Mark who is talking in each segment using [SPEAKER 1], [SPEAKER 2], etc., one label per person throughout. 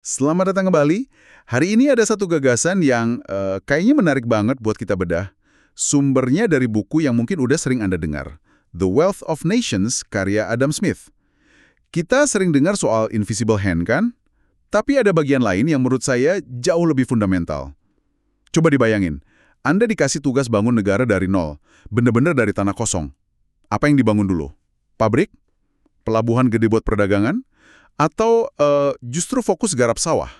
[SPEAKER 1] Selamat datang kembali. Hari ini ada satu gagasan yang kayaknya menarik banget buat kita bedah. Sumbernya dari buku yang mungkin udah sering Anda dengar. The Wealth of Nations, karya Adam Smith. Kita sering dengar soal invisible hand kan? Tapi ada bagian lain yang menurut saya jauh lebih fundamental. Coba dibayangin, Anda dikasih tugas bangun negara dari nol, bener-bener dari tanah kosong. Apa yang dibangun dulu? Pabrik? Pelabuhan gede buat perdagangan? Atau justru fokus garap sawah?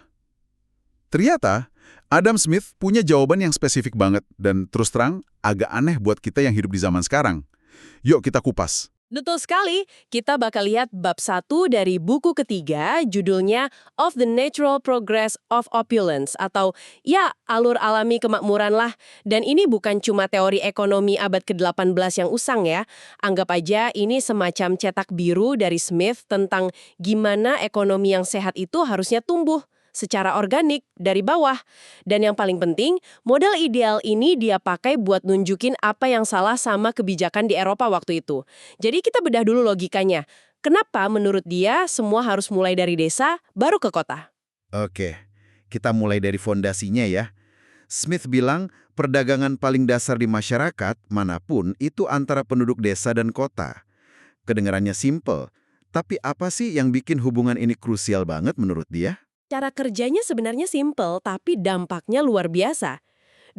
[SPEAKER 1] Ternyata, Adam Smith punya jawaban yang spesifik banget dan terus terang agak aneh buat kita yang hidup di zaman sekarang. Yuk kita kupas.
[SPEAKER 2] Betul sekali, kita bakal lihat bab 1 dari buku ketiga, judulnya Of the Natural Progress of Opulence, atau ya, alur alami kemakmuran lah. Dan ini bukan cuma teori ekonomi abad ke-18 yang usang ya. Anggap aja ini semacam cetak biru dari Smith tentang gimana ekonomi yang sehat itu harusnya tumbuh secara organik dari bawah. Dan yang paling penting, model ideal ini dia pakai buat nunjukin apa yang salah sama kebijakan di Eropa waktu itu. Jadi kita bedah dulu logikanya. Kenapa menurut dia semua harus mulai dari desa, baru ke kota?
[SPEAKER 3] Oke, kita mulai dari fondasinya ya. Smith bilang perdagangan paling dasar di masyarakat manapun itu antara penduduk desa dan kota. Kedengarannya simple, tapi apa sih yang bikin hubungan ini krusial banget menurut dia?
[SPEAKER 2] Cara kerjanya sebenarnya simple, tapi dampaknya luar biasa.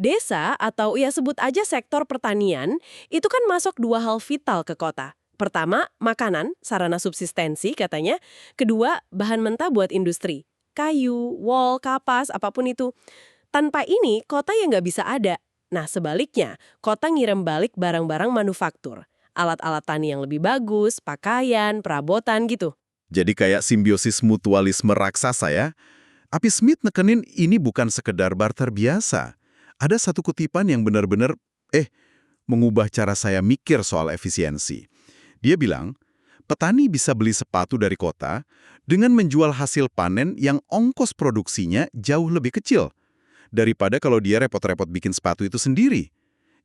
[SPEAKER 2] Desa, atau ya sebut aja sektor pertanian, itu kan masuk dua hal vital ke kota. Pertama, makanan, sarana subsistensi katanya. Kedua, bahan mentah buat industri. Kayu, wol, kapas, apapun itu. Tanpa ini, kota ya nggak bisa ada. Nah, sebaliknya, kota ngirim balik barang-barang manufaktur. Alat-alat tani yang lebih bagus, pakaian, perabotan gitu.
[SPEAKER 3] Jadi kayak simbiosis mutualisme raksasa ya. Tapi Smith nekenin ini bukan sekedar barter biasa. Ada satu kutipan yang benar-benar, mengubah cara saya mikir soal efisiensi. Dia bilang, petani bisa beli sepatu dari kota dengan menjual hasil panen yang ongkos produksinya jauh lebih kecil daripada kalau dia repot-repot bikin sepatu itu sendiri.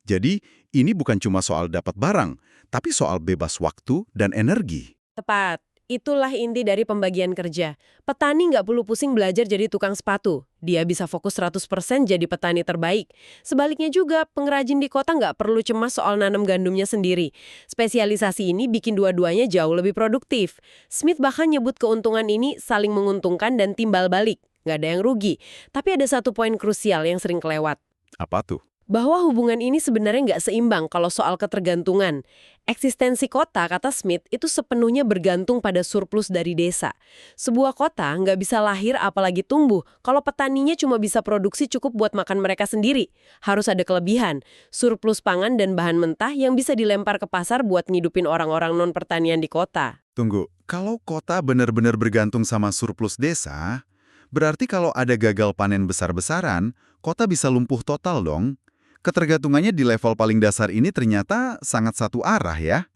[SPEAKER 3] Jadi, ini bukan cuma soal dapat barang, tapi soal bebas waktu dan energi.
[SPEAKER 2] Tepat. Itulah inti dari pembagian kerja. Petani nggak perlu pusing belajar jadi tukang sepatu. Dia bisa fokus 100% jadi petani terbaik. Sebaliknya juga, pengrajin di kota nggak perlu cemas soal nanam gandumnya sendiri. Spesialisasi ini bikin dua-duanya jauh lebih produktif. Smith bahkan nyebut keuntungan ini saling menguntungkan dan timbal balik. Nggak ada yang rugi. Tapi ada satu poin krusial yang sering kelewat.
[SPEAKER 3] Apa tuh?
[SPEAKER 2] Bahwa hubungan ini sebenarnya nggak seimbang kalau soal ketergantungan. Eksistensi kota, kata Smith, itu sepenuhnya bergantung pada surplus dari desa. Sebuah kota nggak bisa lahir apalagi tumbuh kalau petaninya cuma bisa produksi cukup buat makan mereka sendiri. Harus ada kelebihan, surplus pangan dan bahan mentah yang bisa dilempar ke pasar buat ngidupin orang-orang non-pertanian di kota.
[SPEAKER 3] Tunggu, kalau kota benar-benar bergantung sama surplus desa, berarti kalau ada gagal panen besar-besaran, kota bisa lumpuh total dong. Ketergantungannya di level paling dasar ini ternyata sangat satu arah ya.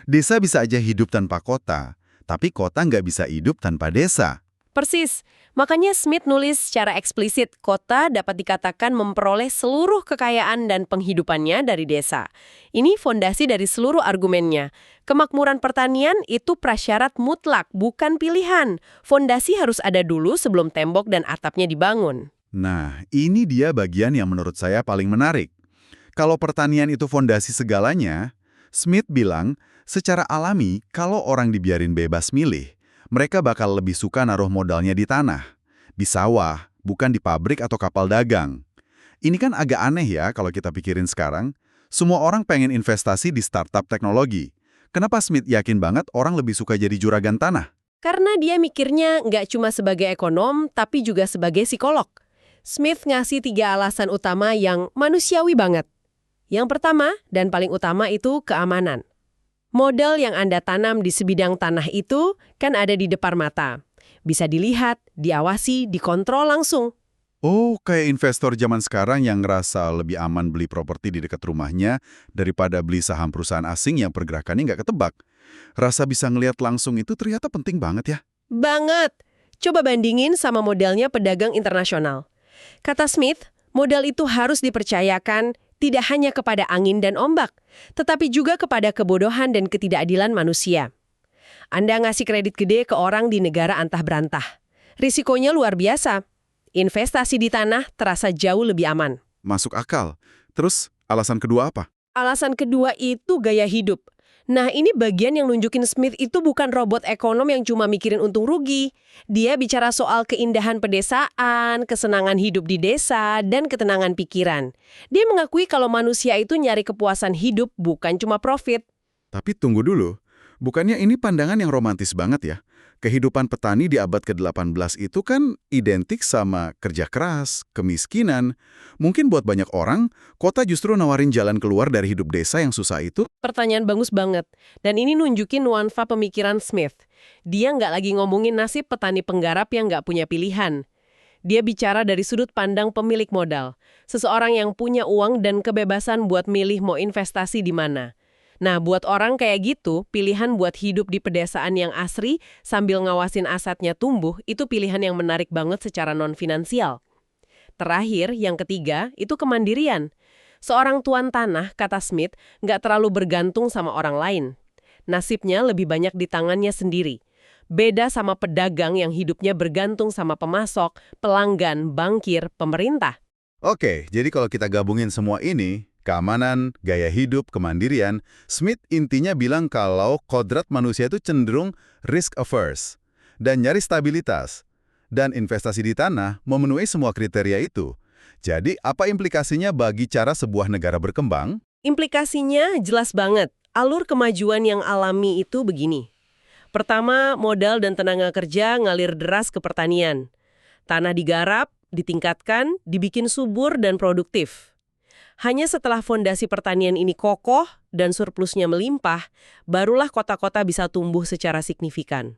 [SPEAKER 3] Desa bisa aja hidup tanpa kota, tapi kota nggak bisa hidup tanpa desa.
[SPEAKER 2] Persis. Makanya Smith nulis secara eksplisit, kota dapat dikatakan memperoleh seluruh kekayaan dan penghidupannya dari desa. Ini fondasi dari seluruh argumennya. Kemakmuran pertanian itu prasyarat mutlak, bukan pilihan. Fondasi harus ada dulu sebelum tembok dan atapnya dibangun.
[SPEAKER 3] Nah, ini dia bagian yang menurut saya paling menarik. Kalau pertanian itu fondasi segalanya, Smith bilang, secara alami, kalau orang dibiarin bebas milih, mereka bakal lebih suka naruh modalnya di tanah, di sawah, bukan di pabrik atau kapal dagang. Ini kan agak aneh ya kalau kita pikirin sekarang. Semua orang pengen investasi di startup teknologi. Kenapa Smith yakin banget orang lebih suka jadi juragan tanah?
[SPEAKER 2] Karena dia mikirnya nggak cuma sebagai ekonom, tapi juga sebagai psikolog. Smith ngasih 3 alasan utama yang manusiawi banget. Yang pertama, dan paling utama itu keamanan. Modal yang Anda tanam di sebidang tanah itu kan ada di depan mata. Bisa dilihat, diawasi, dikontrol langsung.
[SPEAKER 3] Oh, kayak investor zaman sekarang yang ngerasa lebih aman beli properti di dekat rumahnya daripada beli saham perusahaan asing yang pergerakannya nggak ketebak. Rasa bisa ngelihat langsung itu ternyata penting banget ya.
[SPEAKER 2] Banget! Coba bandingin sama modelnya pedagang internasional. Kata Smith, modal itu harus dipercayakan tidak hanya kepada angin dan ombak, tetapi juga kepada kebodohan dan ketidakadilan manusia. Anda ngasih kredit gede ke orang di negara antah berantah. Risikonya luar biasa. Investasi di tanah terasa jauh lebih aman.
[SPEAKER 1] Masuk akal. Terus, alasan kedua apa?
[SPEAKER 2] Alasan kedua itu gaya hidup. Nah, ini bagian yang nunjukin Smith itu bukan robot ekonom yang cuma mikirin untung rugi. Dia bicara soal keindahan pedesaan, kesenangan hidup di desa, dan ketenangan pikiran. Dia mengakui kalau manusia itu nyari kepuasan hidup, bukan cuma profit.
[SPEAKER 1] Tapi tunggu dulu. Bukannya ini pandangan yang romantis banget ya? Kehidupan petani di abad ke-18 itu kan identik sama kerja keras, kemiskinan. Mungkin buat banyak orang, kota justru nawarin jalan keluar dari hidup desa yang susah itu.
[SPEAKER 2] Pertanyaan bagus banget. Dan ini nunjukin nuansa pemikiran Smith. Dia nggak lagi ngomongin nasib petani penggarap yang nggak punya pilihan. Dia bicara dari sudut pandang pemilik modal. Seseorang yang punya uang dan kebebasan buat milih mau investasi di mana. Nah, buat orang kayak gitu, pilihan buat hidup di pedesaan yang asri sambil ngawasin asetnya tumbuh, itu pilihan yang menarik banget secara non-finansial. Terakhir, yang ketiga, itu kemandirian. Seorang tuan tanah, kata Smith, nggak terlalu bergantung sama orang lain. Nasibnya lebih banyak di tangannya sendiri. Beda sama pedagang yang hidupnya bergantung sama pemasok, pelanggan, bankir, pemerintah.
[SPEAKER 1] Oke, jadi kalau kita gabungin semua ini, keamanan, gaya hidup, kemandirian, Smith intinya bilang kalau kodrat manusia itu cenderung risk-averse dan nyari stabilitas. Dan investasi di tanah memenuhi semua kriteria itu. Jadi, apa implikasinya bagi cara sebuah negara berkembang?
[SPEAKER 2] Implikasinya jelas banget. Alur kemajuan yang alami itu begini. Pertama, modal dan tenaga kerja ngalir deras ke pertanian. Tanah digarap, ditingkatkan, dibikin subur dan produktif. Hanya setelah fondasi pertanian ini kokoh dan surplusnya melimpah, barulah kota-kota bisa tumbuh secara signifikan.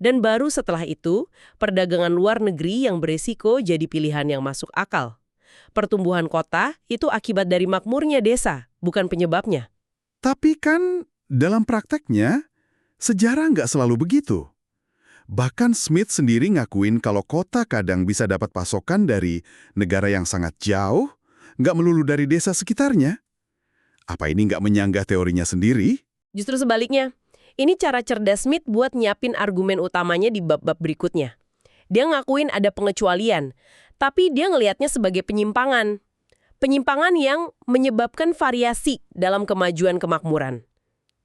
[SPEAKER 2] Dan baru setelah itu, perdagangan luar negeri yang beresiko jadi pilihan yang masuk akal. Pertumbuhan kota itu akibat dari makmurnya desa, bukan penyebabnya.
[SPEAKER 1] Tapi kan dalam prakteknya, sejarah nggak selalu begitu. Bahkan Smith sendiri ngakuin kalau kota kadang bisa dapat pasokan dari negara yang sangat jauh, nggak melulu dari desa sekitarnya. Apa ini nggak menyanggah teorinya sendiri?
[SPEAKER 2] Justru sebaliknya, ini cara cerdas Smith buat nyiapin argumen utamanya di bab-bab berikutnya. Dia ngakuin ada pengecualian, tapi dia ngelihatnya sebagai penyimpangan. Penyimpangan yang menyebabkan variasi dalam kemajuan kemakmuran.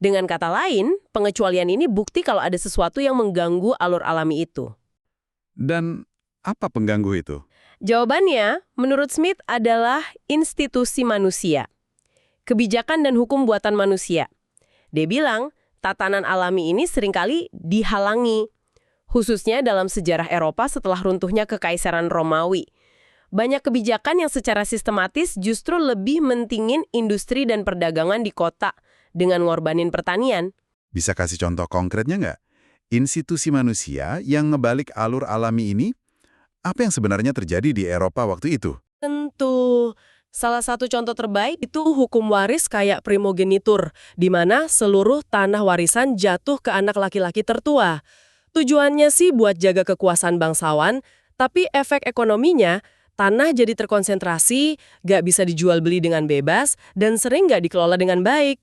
[SPEAKER 2] Dengan kata lain, pengecualian ini bukti kalau ada sesuatu yang mengganggu alur alami itu.
[SPEAKER 1] Dan apa pengganggu itu?
[SPEAKER 2] Jawabannya, menurut Smith, adalah institusi manusia. Kebijakan dan hukum buatan manusia. Dia bilang, tatanan alami ini seringkali dihalangi, khususnya dalam sejarah Eropa setelah runtuhnya Kekaisaran Romawi. Banyak kebijakan yang secara sistematis justru lebih mentingin industri dan perdagangan di kota dengan ngorbanin pertanian.
[SPEAKER 1] Bisa kasih contoh konkretnya nggak? Institusi manusia yang ngebalik alur alami ini, apa yang sebenarnya terjadi di Eropa waktu itu?
[SPEAKER 2] Tentu. Salah satu contoh terbaik itu hukum waris kayak primogenitur, di mana seluruh tanah warisan jatuh ke anak laki-laki tertua. Tujuannya sih buat jaga kekuasaan bangsawan, tapi efek ekonominya, tanah jadi terkonsentrasi, gak bisa dijual beli dengan bebas, dan sering gak dikelola dengan baik.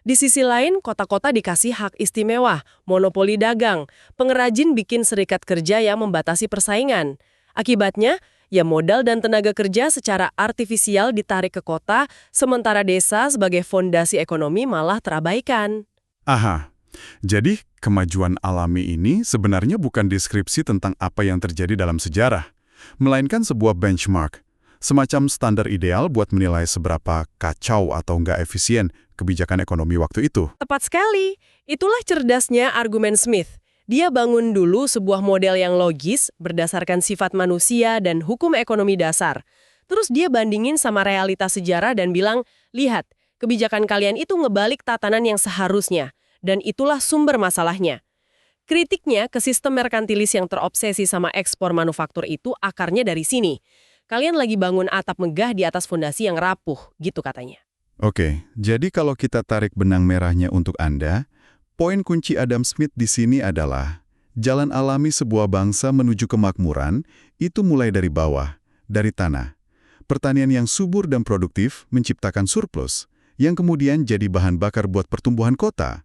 [SPEAKER 2] Di sisi lain, kota-kota dikasih hak istimewa, monopoli dagang, pengrajin bikin serikat kerja yang membatasi persaingan. Akibatnya, ya modal dan tenaga kerja secara artifisial ditarik ke kota, sementara desa sebagai fondasi ekonomi malah terabaikan.
[SPEAKER 1] Aha, jadi kemajuan alami ini sebenarnya bukan deskripsi tentang apa yang terjadi dalam sejarah, melainkan sebuah benchmark, semacam standar ideal buat menilai seberapa kacau atau nggak efisien kebijakan ekonomi waktu itu.
[SPEAKER 2] Tepat sekali. Itulah cerdasnya argumen Smith. Dia bangun dulu sebuah model yang logis, berdasarkan sifat manusia dan hukum ekonomi dasar. Terus dia bandingin sama realitas sejarah dan bilang, lihat, kebijakan kalian itu ngebalik tatanan yang seharusnya. Dan itulah sumber masalahnya. Kritiknya ke sistem merkantilis yang terobsesi sama ekspor manufaktur itu akarnya dari sini. Kalian lagi bangun atap megah di atas fondasi yang rapuh, gitu katanya.
[SPEAKER 1] Oke, jadi kalau kita tarik benang merahnya untuk Anda, poin kunci Adam Smith di sini adalah jalan alami sebuah bangsa menuju kemakmuran itu mulai dari bawah, dari tanah. Pertanian yang subur dan produktif menciptakan surplus, yang kemudian jadi bahan bakar buat pertumbuhan kota.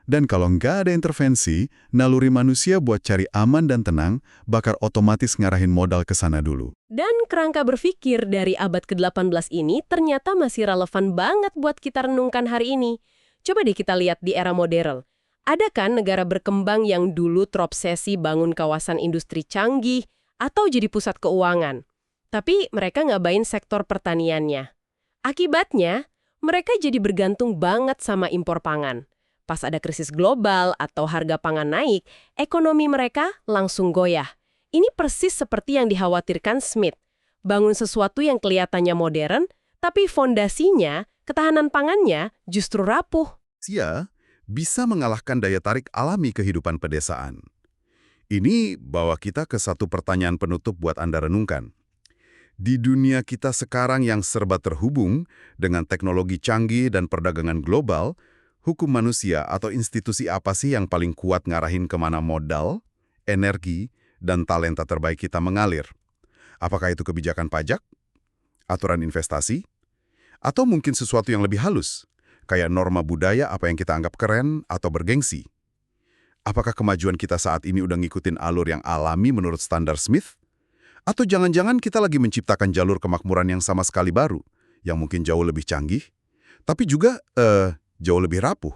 [SPEAKER 1] Dan kalau nggak ada intervensi, naluri manusia buat cari aman dan tenang bakal otomatis ngarahin modal ke sana dulu.
[SPEAKER 2] Dan kerangka berpikir dari abad ke-18 ini ternyata masih relevan banget buat kita renungkan hari ini. Coba deh kita lihat di era modern. Ada kan negara berkembang yang dulu terobsesi bangun kawasan industri canggih atau jadi pusat keuangan. Tapi mereka ngabain sektor pertaniannya. Akibatnya, mereka jadi bergantung banget sama impor pangan. Pas ada krisis global atau harga pangan naik, ekonomi mereka langsung goyah. Ini persis seperti yang dikhawatirkan Smith. Bangun sesuatu yang kelihatannya modern, tapi fondasinya, ketahanan pangannya justru rapuh.
[SPEAKER 3] Sia bisa mengalahkan daya tarik alami kehidupan pedesaan. Ini bawa kita ke satu pertanyaan penutup buat Anda renungkan. Di dunia kita sekarang yang serba terhubung dengan teknologi canggih dan perdagangan global, hukum manusia atau institusi apa sih yang paling kuat ngarahin kemana modal, energi, dan talenta terbaik kita mengalir? Apakah itu kebijakan pajak, aturan investasi, atau mungkin sesuatu yang lebih halus, kayak norma budaya apa yang kita anggap keren atau bergengsi? Apakah kemajuan kita saat ini udah ngikutin alur yang alami menurut standar Smith? Atau jangan-jangan kita lagi menciptakan jalur kemakmuran yang sama sekali baru, yang mungkin jauh lebih canggih, tapi juga jauh lebih rapuh?